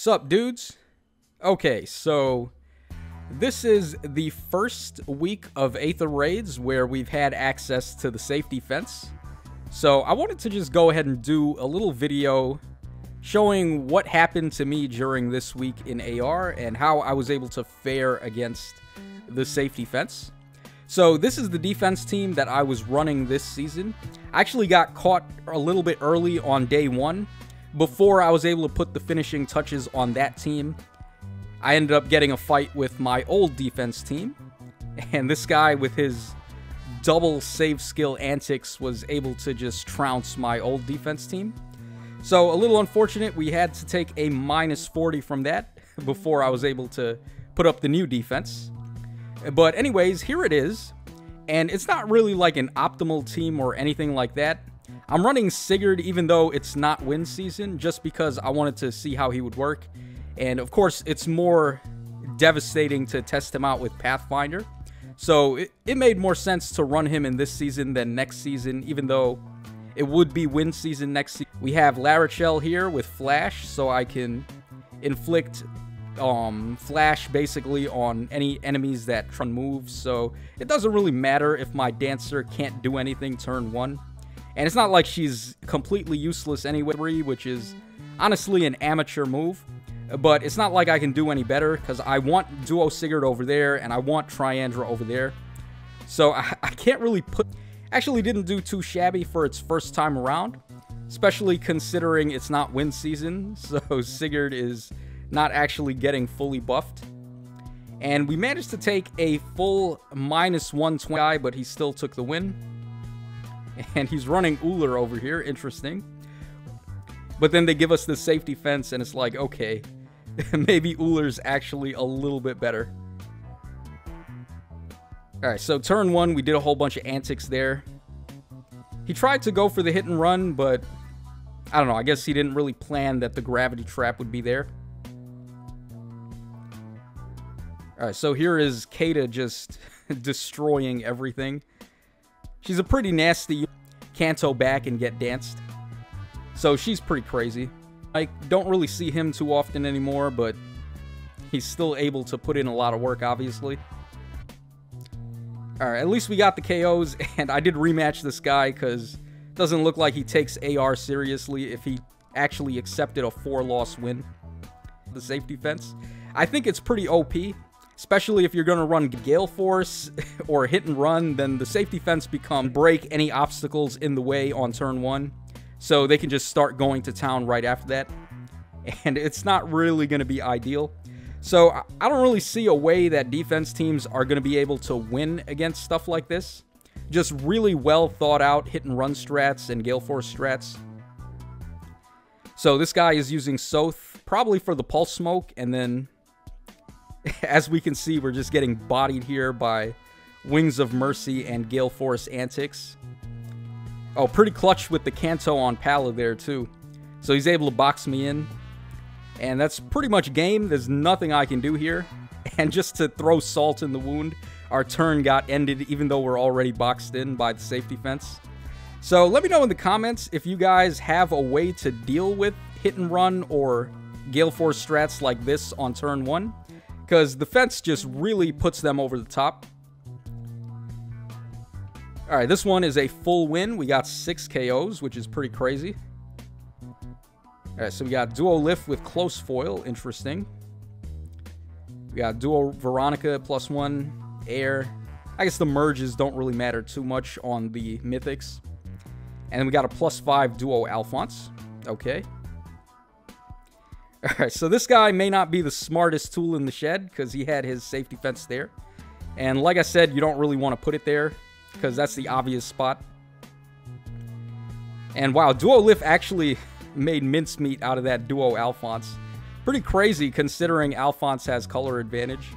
Sup, dudes? Okay, so this is the first week of Aether Raids where we've had access to the safety fence. So I wanted to just go ahead and do a little video showing what happened to me during this week in AR and how I was able to fare against the safety fence. So this is the defense team that I was running this season. I actually got caught a little bit early on day one. Before I was able to put the finishing touches on that team, I ended up getting a fight with my old defense team. And this guy with his double save skill antics was able to just trounce my old defense team. So a little unfortunate, we had to take a -40 from that before I was able to put up the new defense. But anyways, here it is. And it's not really like an optimal team or anything like that. I'm running Sigurd even though it's not win season, just because I wanted to see how he would work. And of course, it's more devastating to test him out with Pathfinder. So it made more sense to run him in this season than next season, even though it would be win season next season. We have Larachel here with Flash, so I can inflict Flash basically on any enemies that try to move. So it doesn't really matter if my Dancer can't do anything turn 1. And it's not like she's completely useless anyway, which is honestly an amateur move. But it's not like I can do any better, because I want Duo Sigurd over there, and I want Triandra over there. So I can't really put... Actually didn't do too shabby for its first time around, especially considering it's not win season, so Sigurd is not actually getting fully buffed. And we managed to take a full -120 guy, but he still took the win. And he's running Ullr over here, interesting. But then they give us the safety fence, and it's like, okay, maybe Ullr's actually a little bit better. Alright, so turn 1, we did a whole bunch of antics there. He tried to go for the hit and run, but I don't know, I guess he didn't really plan that the gravity trap would be there. Alright, so here is Kata just destroying everything. She's a pretty nasty Kanto back and get danced. So she's pretty crazy. I don't really see him too often anymore, but he's still able to put in a lot of work, obviously. Alright, at least we got the KOs, and I did rematch this guy because it doesn't look like he takes AR seriously if he actually accepted a 4-loss win. The safety fence. I think it's pretty OP, especially if you're going to run Gale Force or hit and run, then the safety fence break any obstacles in the way on turn 1, so they can just start going to town right after that. And it's not really going to be ideal. So I don't really see a way that defense teams are going to be able to win against stuff like this. Just really well thought out hit and run strats and Gale Force strats. So this guy is using Soth probably for the pulse smoke, and then as we can see, we're just getting bodied here by Wings of Mercy and Gale Force antics. Oh, pretty clutch with the Kanto on Pala there too. So he's able to box me in. And that's pretty much game. There's nothing I can do here. And just to throw salt in the wound, our turn got ended even though we're already boxed in by the safety fence. So let me know in the comments if you guys have a way to deal with hit and run or Gale Force strats like this on turn 1. Because the fence just really puts them over the top. Alright, this one is a full win. We got 6 KOs, which is pretty crazy. Alright, so we got Duo Lift with Close Foil. Interesting. We got Duo Veronica +1 Air. I guess the merges don't really matter too much on the Mythics. And then we got a +5 Duo Alphonse. Okay. Alright, so this guy may not be the smartest tool in the shed because he had his safety fence there. And like I said, you don't really want to put it there because that's the obvious spot. And wow, Duo Lift actually made mincemeat out of that Duo Alphonse. Pretty crazy considering Alphonse has color advantage.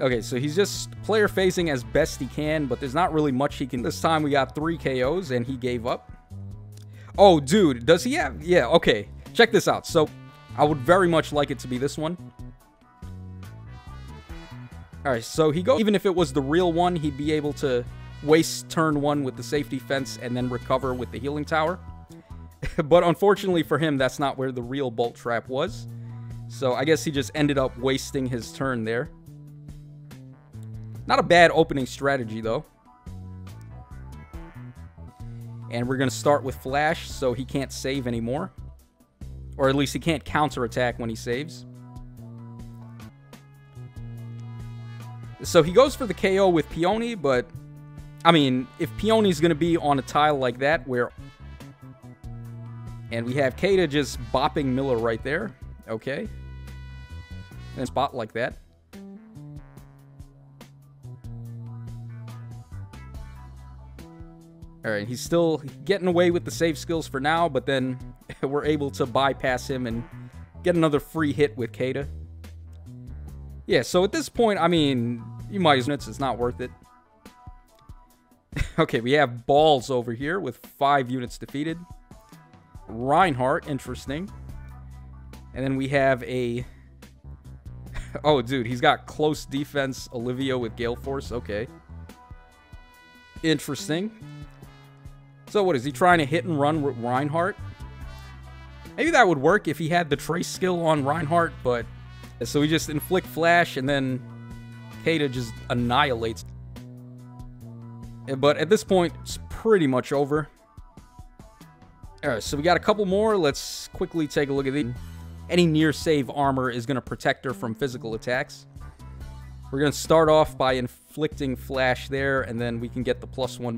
Okay, so he's just player phasing as best he can, but there's not really much he can. This time we got 3 KOs and he gave up. Oh, dude, does he have... Yeah, okay. Check this out. So, I would very much like it to be this one. Alright, so he goes... Even if it was the real one, he'd be able to waste turn 1 with the safety fence and then recover with the healing tower. But unfortunately for him, that's not where the real Bolt Trap was. So I guess he just ended up wasting his turn there. Not a bad opening strategy, though. And we're going to start with Flash, so he can't save anymore. Or at least he can't counterattack when he saves. So he goes for the KO with Peony, but... I mean, if Peony's going to be on a tile like that, where... And we have Kata just bopping Miller right there. Okay. And spot like that. Alright, he's still getting away with the save skills for now, but then we're able to bypass him and get another free hit with Kata. Yeah, so at this point, I mean, you might as well, it's not worth it. Okay, we have Balls over here with 5 units defeated. Reinhardt, interesting. And then we have a... Oh, dude, he's got close defense Olivia with Gale Force. Okay. Interesting. So what, is he trying to hit and run with Reinhardt? Maybe that would work if he had the trace skill on Reinhardt, but... So we just inflict Flash, and then Kata just annihilates. But at this point, it's pretty much over. Alright, so we got a couple more. Let's quickly take a look at these. Any near save armor is going to protect her from physical attacks. We're going to start off by inflicting Flash there, and then we can get the +1